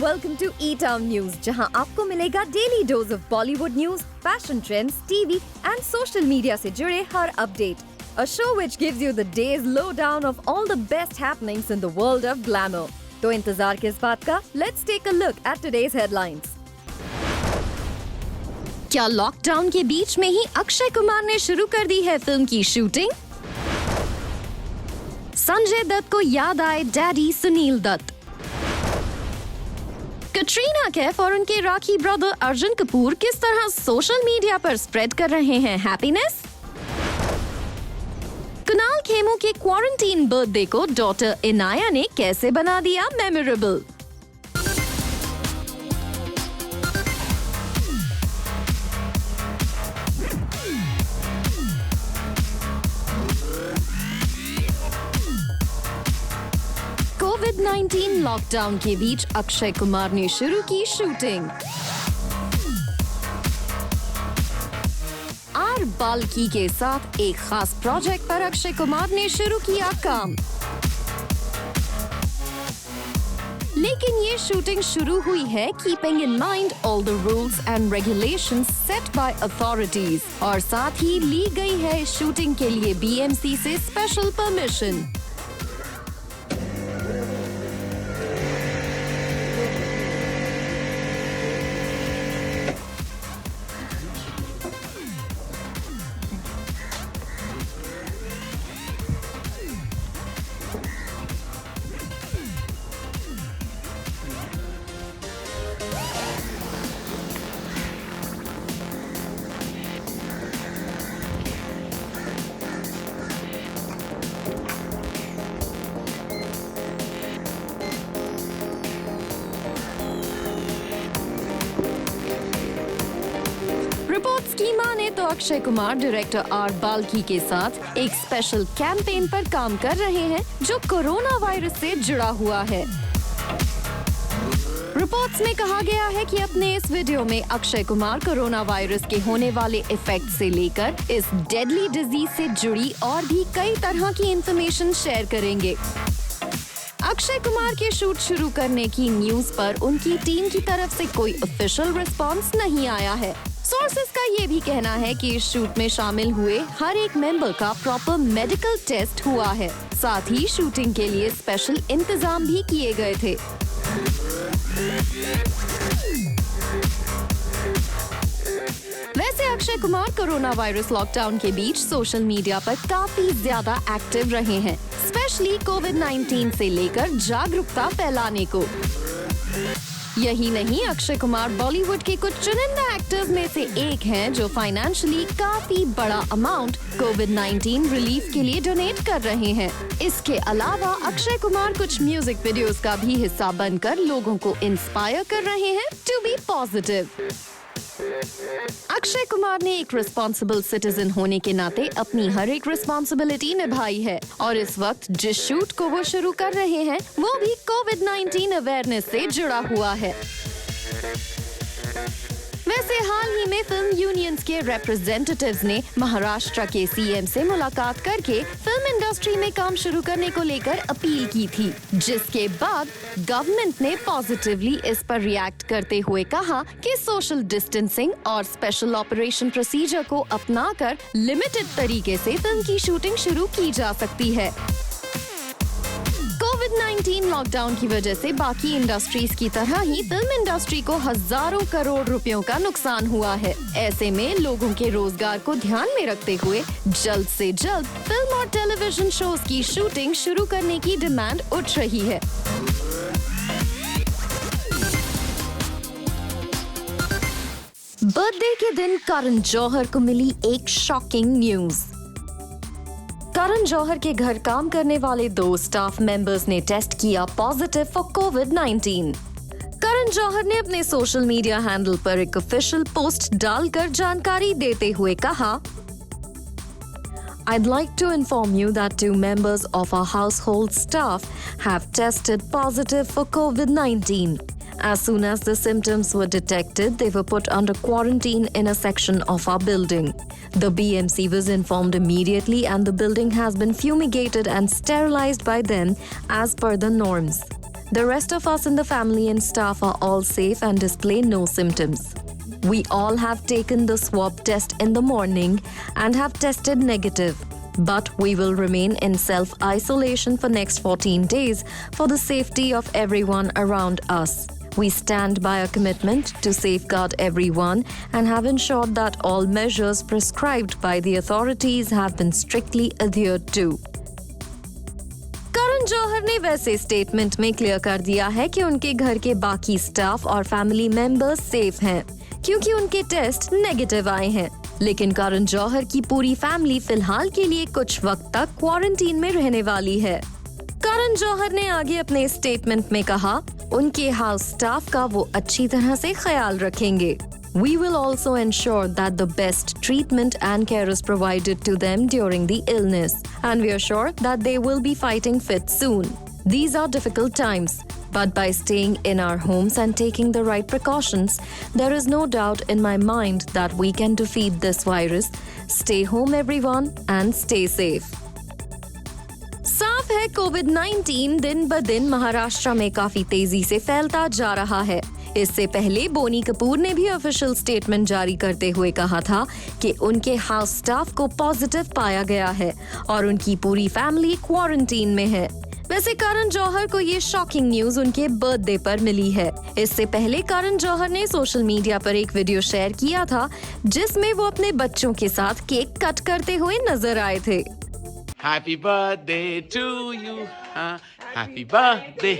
Welcome to E town news, जहां आपको मिलेगा daily dose of Bollywood news, fashion trends, TV and social media से जुड़े हर update. A show which gives you the day's lowdown of all the best happenings in the world of glamour. तो इंतजार किस बात का? Let's take a look at today's headlines. क्या lockdown के बीच में ही अक्षय कुमार ने शुरू कर दी है फिल्म की शूटिंग? संजय दत्त को याद आए डैडी सुनील दत्त. कटरीना कैफ और उनके राखी ब्रदर अर्जुन कपूर किस तरह सोशल मीडिया पर स्प्रेड कर रहे हैं हैप्पीनेस? कुणाल खेमू के क्वारंटीन बर्थडे को डॉटर इनाया ने कैसे बना दिया मेमोरेबल? कोविड-19 लॉकडाउन के बीच अक्षय कुमार ने शुरू की शूटिंग. आर बाल्की के साथ एक खास प्रोजेक्ट पर अक्षय कुमार ने शुरू किया काम. लेकिन ये शूटिंग शुरू हुई है keeping in mind all the rules and regulations set by authorities, और साथ ही ली गई है शूटिंग के लिए बीएमसी से स्पेशल परमिशन. रिपोर्ट्स की माने तो अक्षय कुमार डायरेक्टर आर बाल्की के साथ एक स्पेशल कैंपेन पर काम कर रहे हैं जो कोरोना वायरस से जुड़ा हुआ है. रिपोर्ट्स में कहा गया है कि अपने इस वीडियो में अक्षय कुमार कोरोना वायरस के होने वाले इफेक्ट से लेकर इस डेडली डिजीज से जुड़ी और भी कई तरह की इंफॉर्मेशन शेयर करेंगे. अक्षय कुमार के शूट शुरू करने की न्यूज पर उनकी टीम की तरफ से कोई ऑफिशियल रिस्पांस नहीं आया है. सोर्सेस का ये भी कहना है कि इस शूट में शामिल हुए हर एक मेंबर का प्रॉपर मेडिकल टेस्ट हुआ है. साथ ही शूटिंग के लिए स्पेशल इंतजाम भी किए गए थे. वैसे Akshay Kumar corona virus lockdown के बीच सोशल मीडिया पर काफी ज्यादा एक्टिव रहे हैं, स्पेशली कोविड-19 से लेकर जागरूकता फैलाने को. यही नहीं, अक्षय कुमार बॉलीवुड के कुछ चुनिंदा एक्टर्स में से एक हैं जो फाइनेंशियली काफी बड़ा अमाउंट कोविड-19 रिलीफ के लिए डोनेट कर रहे हैं. इसके अलावा अक्षय कुमार कुछ म्यूजिक वीडियोस का भी हिस्सा बनकर लोगों को इंस्पायर कर रहे हैं to be positive. Akshay Kumar ने एक रिस्पॉन्सिबल सिटीजन होने के नाते अपनी हर एक रिस्पॉन्सिबिलिटी निभाई है, और इस वक्त जिस शूट को वो शुरू कर रहे हैं वो भी कोविड-19 अवेयरनेस से जुड़ा हुआ है. वैसे हाल ही में फिल्म यूनियंस के रिप्रेजेंटेटिव्स ने महाराष्ट्र के सीएम से मुलाकात करके फिल्म इंडस्ट्री में काम शुरू करने को लेकर अपील की थी, जिसके बाद गवर्नमेंट ने पॉजिटिवली इस पर रिएक्ट करते हुए कहा कि सोशल डिस्टेंसिंग और स्पेशल ऑपरेशन प्रोसीजर को अपनाकर लिमिटेड तरीके से फिल्म की शूटिंग शुरू की जा सकती है. कोविड-19 लॉकडाउन की वजह से बाकी इंडस्ट्रीज की तरह ही फिल्म इंडस्ट्री को हजारों करोड़ रुपयों का नुकसान हुआ है. ऐसे में लोगों के रोजगार को ध्यान में रखते हुए जल्द से जल्द फिल्म और टेलीविजन शोज की शूटिंग शुरू करने की डिमांड उठ रही है. बर्थडे के दिन करण जौहर को मिली एक शॉकिंग न्यूज. करण जौहर के घर काम करने वाले 2 स्टाफ मेंबर्स ने टेस्ट किया पॉजिटिव फॉर कोविड-19. करण जौहर ने अपने सोशल मीडिया हैंडल पर एक ऑफिशियल पोस्ट डालकर जानकारी देते हुए कहा, I'd like to inform you that 2 members of our household staff have tested positive for COVID-19. As soon as the symptoms were detected, they were put under quarantine in a section of our building. The BMC was informed immediately and the building has been fumigated and sterilized by them as per the norms. The rest of us in the family and staff are all safe and display no symptoms. We all have taken the swab test in the morning and have tested negative. But we will remain in self-isolation for next 14 days for the safety of everyone around us. We stand by our commitment to safeguard everyone and have ensured that all measures prescribed by the authorities have been strictly adhered to. Karan Johar ने वैसे statement में clear कर दिया है कि उनके घर के बाकी स्टाफ और फैमिली मेंबर्स सेफ हैं क्योंकि उनके टेस्ट नेगेटिव आए हैं। लेकिन करण जौहर की पूरी फैमिली फिलहाल के लिए कुछ वक्त तक क्वारंटीन में रहने वाली है। करण जौहर ने आगे अपने स्टेटमेंट में कहा, उनके हाउस स्टाफ का वो अच्छी तरह से ख्याल रखेंगे। We will also ensure that the best treatment and care is provided to them during the illness, and we are sure that they will be fighting fit soon. These are difficult times, but by staying in our homes and taking the right precautions, there is no doubt in my mind that we can defeat this virus. Stay home everyone and stay safe. साफ है कोविड-19 दिन ब दिन महाराष्ट्र में काफी तेजी से फैलता जा रहा है। इससे पहले बोनी कपूर ने भी ऑफिशियल स्टेटमेंट जारी करते हुए कहा था कि उनके हाउस स्टाफ को पॉजिटिव पाया गया है और उनकी पूरी फैमिली क्वारंटीन में है। वैसे करण जौहर को ये शॉकिंग न्यूज उनके बर्थडे पर मिली है। इससे पहले करण जौहर ने सोशल मीडिया पर एक वीडियो शेयर किया था जिसमें वो अपने बच्चों के साथ केक कट करते हुए नजर आए थे। Happy birthday to you, happy birthday,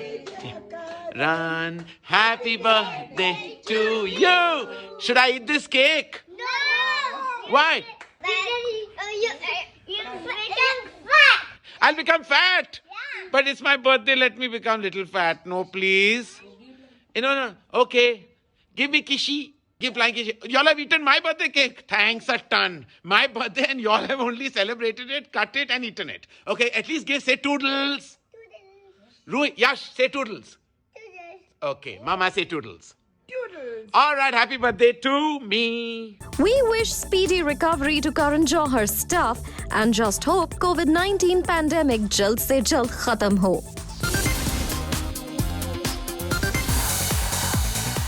run, happy birthday to you. Should I eat this cake? No! Why? You become fat! I'll become fat. Yeah. But it's my birthday, let me become little fat. No, please. No. Okay. Give me kishi. Give flying kishi. Y'all have eaten my birthday cake. Thanks a ton. My birthday and y'all have only celebrated it, cut it and eaten it. Okay, at least say toodles. Rui, Yash, say toodles. Okay, Mama say toodles. Toodles. All right, happy birthday to me. We wish speedy recovery to Karan Jauhar's staff and just hope COVID-19 pandemic जल्द से जल्द खत्म हो।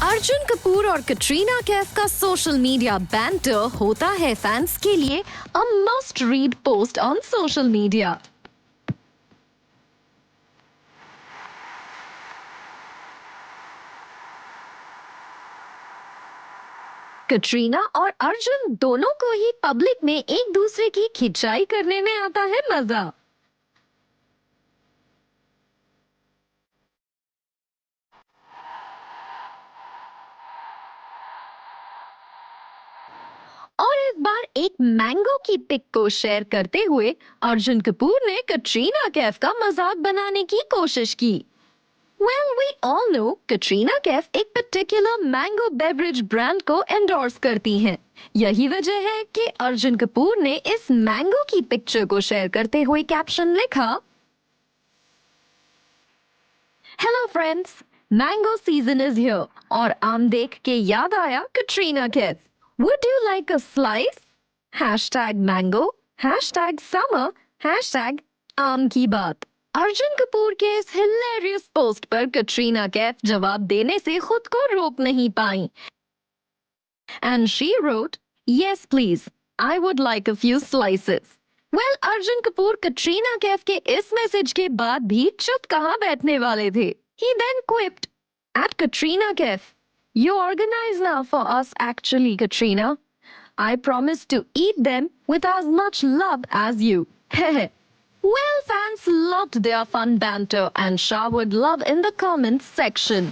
अर्जुन कपूर और कटरीना कैफ का social media banter होता है fans के लिए a must read post on social media. Katrina और अर्जुन दोनों को ही पब्लिक में एक दूसरे की खिंचाई करने में आता है मजा। और इस बार एक मैंगो की पिक को शेयर करते हुए अर्जुन कपूर ने कटरीना कैफ का मजाक बनाने की कोशिश की। Well, we all know Katrina Kaif एक पर्टिकुलर मैंगो बेवरेज ब्रांड को एंडोर्स करती हैं। यही वजह है कि अर्जुन कपूर ने इस मैंगो की पिक्चर को शेयर करते हुए कैप्शन लिखा, hello friends, mango season is here और आम देख के याद आया Katrina Kaif. Would you like a slice? #mango, #summer, #आम की बात। अर्जुन कपूर के इस हिलेरियस पोस्ट पर कटरीना कैफ जवाब देने से खुद को रोक नहीं पाई। And she wrote, "Yes, please. I would like a few slices." Well, Arjun Kapoor Katrina Kaif के इस मैसेज के बाद भी चुप कहाँ बैठने वाले थे। He then quipped at Katrina Kaif, "You organize now for us actually, Katrina. I promise to eat them with as much love as you." Well, fans loved their fun banter and showered love in the comments section.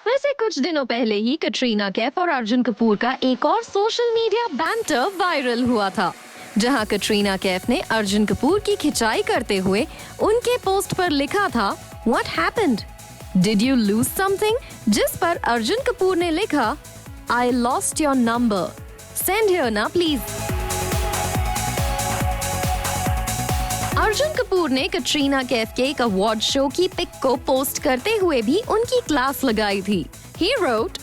वैसे कुछ दिनों पहले ही कटरीना कैफ और अर्जुन कपूर का एक और social media banter viral हुआ था, जहां कटरीना कैफ ने अर्जुन कपूर की खिंचाई करते हुए उनके पोस्ट पर लिखा था, "What happened? Did you lose something?" जिस पर अर्जुन कपूर ने लिखा, "I lost your number. Send here na please." Arjun Kapoor ने कटरीना कैफ के एक अवार्ड शो की पिक को पोस्ट करते हुए भी उनकी क्लास लगाई थी। He wrote,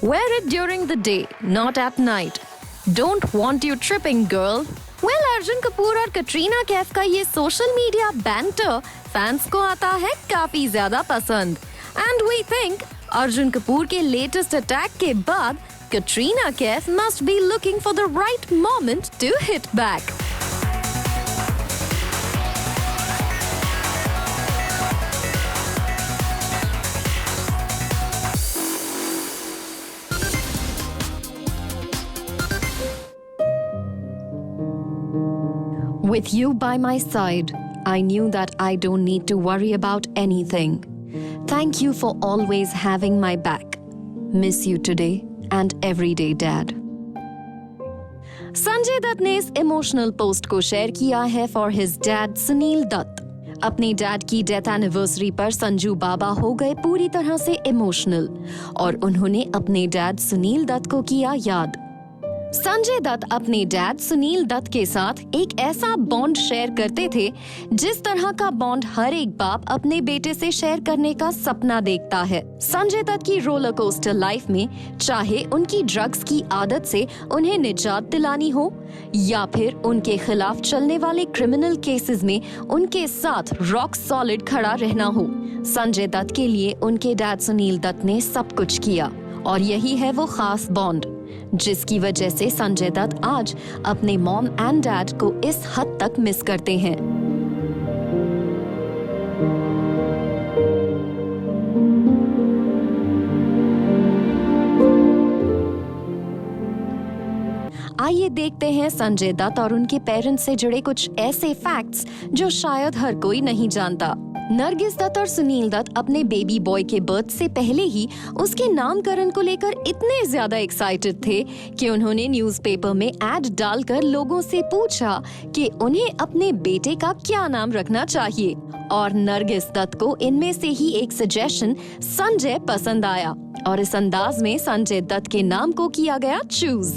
"Wear it during the day, not at night. Don't want you tripping, girl. Well, Arjun Kapoor और कटरीना कैफ का ये सोशल मीडिया बैंटर फैंस को आता है काफी ज्यादा पसंद. And we think Arjun Kapoor के लेटेस्ट अटैक के बाद Katrina Kaif must be looking for the right moment to hit back. With you by my side, I knew that I don't need to worry about anything. Thank you for always having my back. Miss you today and every day, Dad. Sanjay Dutt ने इस emotional post को share किया है for his dad Sunil Dutt. अपने dad की death anniversary पर संजू बाबा हो गए पूरी तरह से इमोशनल और उन्होंने अपने डैड सुनील दत्त को किया याद. संजय दत्त अपने डैड सुनील दत्त के साथ एक ऐसा बॉन्ड शेयर करते थे जिस तरह का बॉन्ड हर एक बाप अपने बेटे से शेयर करने का सपना देखता है. संजय दत्त की रोलर कोस्टर लाइफ में चाहे उनकी ड्रग्स की आदत से उन्हें निजात दिलानी हो या फिर उनके खिलाफ चलने वाले क्रिमिनल केसेस में उनके साथ रॉक सॉलिड खड़ा रहना हो, संजय दत्त के लिए उनके डैड सुनील दत्त ने सब कुछ किया और यही है वो खास बॉन्ड जिसकी वजह से संजय दत्त आज अपने मॉम एंड डैड को इस हद तक मिस करते हैं. आइए देखते हैं संजय दत्त और उनके पेरेंट्स से जुड़े कुछ ऐसे फैक्ट्स जो शायद हर कोई नहीं जानता. नरगिस दत्त और सुनील दत्त अपने बेबी बॉय के बर्थ से पहले ही उसके नामकरण को लेकर इतने ज्यादा एक्साइटेड थे कि उन्होंने न्यूज़पेपर में एड डालकर लोगों से पूछा कि उन्हें अपने बेटे का क्या नाम रखना चाहिए और नरगिस दत्त को इनमें से ही एक सजेशन संजय पसंद आया और इस अंदाज में संजय दत्त के नाम को किया गया choose.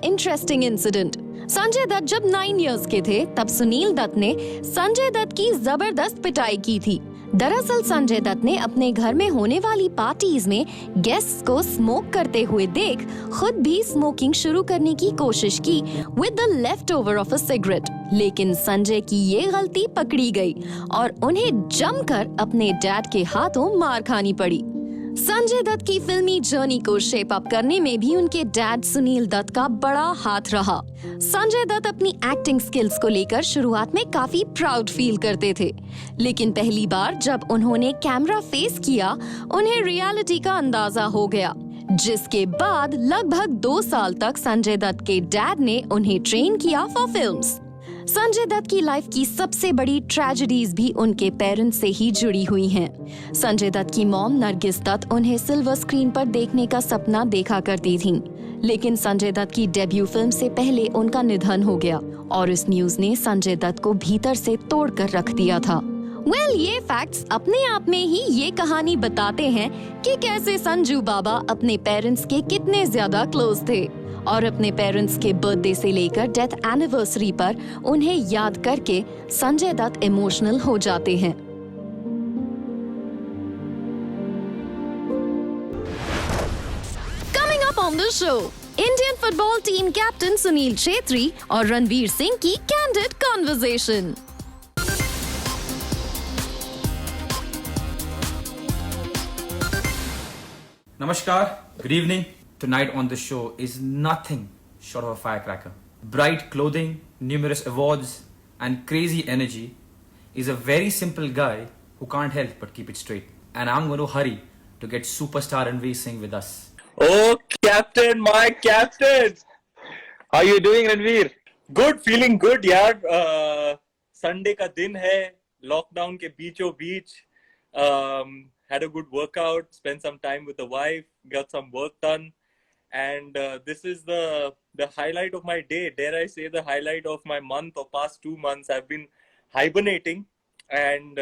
Interesting incident. Sanjay Dutt जब 9 इयर्स के थे तब सुनील दत्त ने संजय दत्त की जबरदस्त पिटाई की थी. दरअसल संजय दत्त ने अपने घर में होने वाली पार्टीज में गेस्ट्स को स्मोक करते हुए देख खुद भी स्मोकिंग शुरू करने की कोशिश की with the left over of a cigarette, लेकिन संजय की ये गलती पकड़ी गई और उन्हें जमकर अपने डैड के हाथों मार खानी पड़ी. संजय दत्त की फिल्मी जर्नी को शेप अप करने में भी उनके डैड सुनील दत्त का बड़ा हाथ रहा. संजय दत्त अपनी एक्टिंग स्किल्स को लेकर शुरुआत में काफी प्राउड फील करते थे, लेकिन पहली बार जब उन्होंने कैमरा फेस किया उन्हें रियलिटी का अंदाजा हो गया, जिसके बाद लगभग 2 साल तक संजय दत्त के डैड ने उन्हें ट्रेन किया फॉर फिल्म्स. संजय दत्त की लाइफ की सबसे बड़ी ट्रेजेडीज भी उनके पेरेंट्स से ही जुड़ी हुई हैं. संजय दत्त की मॉम नरगिस दत्त उन्हें सिल्वर स्क्रीन पर देखने का सपना देखा करती थीं, लेकिन संजय दत्त की डेब्यू फिल्म से पहले उनका निधन हो गया और इस न्यूज ने संजय दत्त को भीतर से तोड़कर रख दिया था. ये फैक्ट्स अपने आप में ही ये कहानी बताते हैं कि कैसे संजू बाबा अपने पेरेंट्स के कितने ज्यादा क्लोज थे और अपने पेरेंट्स के बर्थडे से लेकर डेथ एनिवर्सरी पर उन्हें याद करके संजय दत्त इमोशनल हो जाते हैं. Coming up on the show, Indian football team captain Sunil Chhetri और रणवीर सिंह की candid conversation. Namaskar, good evening. Tonight on the show is nothing short of a firecracker. Bright clothing, numerous awards, and crazy energy is a very simple guy who can't help but keep it straight. And I'm going to hurry to get superstar Ranveer Singh with us. Oh, Captain, my Captain! How you doing, Ranveer? Good, feeling good, यार. Sunday का दिन है, lockdown के बीचों बीच. Had a good workout, spent some time with the wife, got some work done. And this is the highlight of my day. Dare I say the highlight of my month or past 2 months. I've been hibernating, and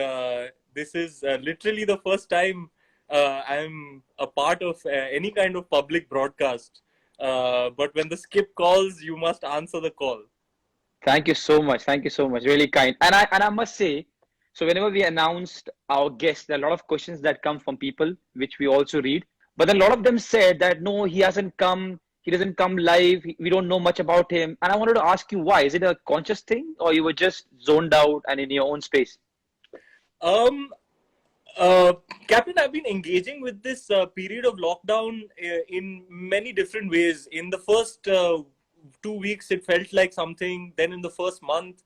this is literally the first time I'm a part of any kind of public broadcast. But when the skip calls, you must answer the call. Thank you so much. Thank you so much. Really kind. And I must say, so whenever we announced our guests, there are a lot of questions that come from people, which we also read. But then a lot of them said that no, he hasn't come. He doesn't come live. We don't know much about him. And I wanted to ask you why. Is it a conscious thing, or you were just zoned out and in your own space? Um, Captain, I've been engaging with this period of lockdown in many different ways. In the first 2 weeks, it felt like something. Then in the first month,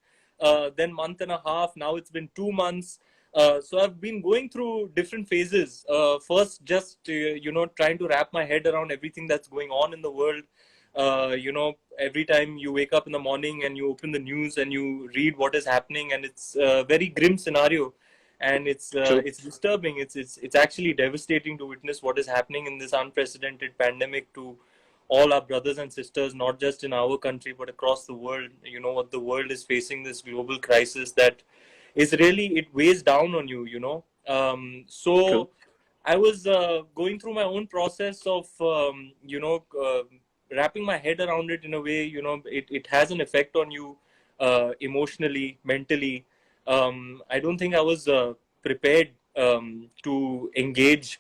then month and a half. Now it's been 2 months. So I've been going through different phases. First, just trying to wrap my head around everything that's going on in the world. Every time you wake up in the morning and you open the news and you read what is happening, and it's a very grim scenario, and it's disturbing. It's actually devastating to witness what is happening in this unprecedented pandemic to all our brothers and sisters, not just in our country but across the world. You know what the world is facing, this global crisis that is really, it weighs down on you. So True. I was going through my own process of wrapping my head around it in a way. It has an effect on you emotionally, mentally. I don't think I was prepared to engage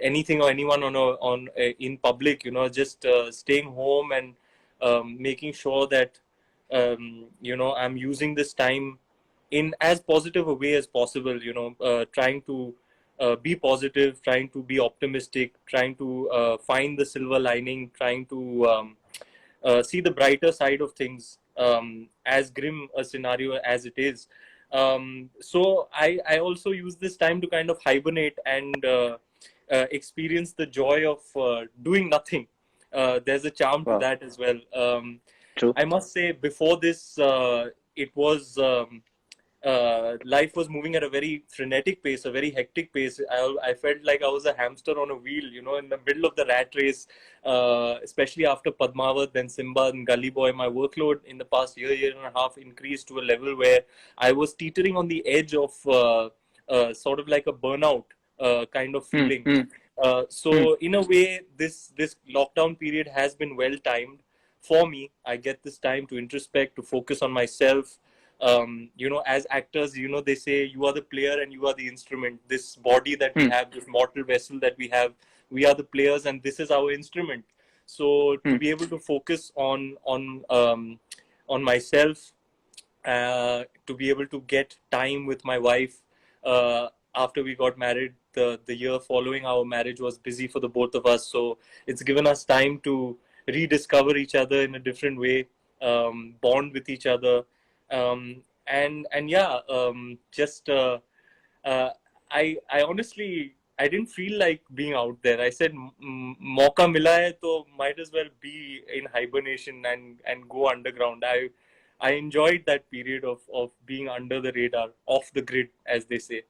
anything or anyone in public. Just staying home and making sure that I'm using this time in as positive a way as possible. Trying to be positive, trying to be optimistic, trying to find the silver lining, trying to see the brighter side of things, as grim a scenario as it is. So I also use this time to kind of hibernate and experience the joy of doing nothing. There's a charm to Wow. that as well. True. I must say, before this, it was life was moving at a very frenetic pace, a very hectic pace. I felt like I was a hamster on a wheel, in the middle of the rat race, especially after Padmavat, then Simba and Gully Boy. My workload in the past year and a half increased to a level where I was teetering on the edge of sort of like a burnout kind of Hmm. feeling. Hmm. So in a way, this lockdown period has been well timed for me. I get this time to introspect, to focus on myself. As actors, they say you are the player and you are the instrument. This body that we have, this mortal vessel that we have, we are the players and this is our instrument. So to be able to focus on myself, to be able to get time with my wife after we got married. The year following our marriage was busy for the both of us, so it's given us time to rediscover each other in a different way, bond with each other, and yeah, just I honestly, I didn't feel like being out there. I said, "Mauka mila hai, to might as well be in hibernation and go underground." I enjoyed that period of being under the radar, off the grid, as they say.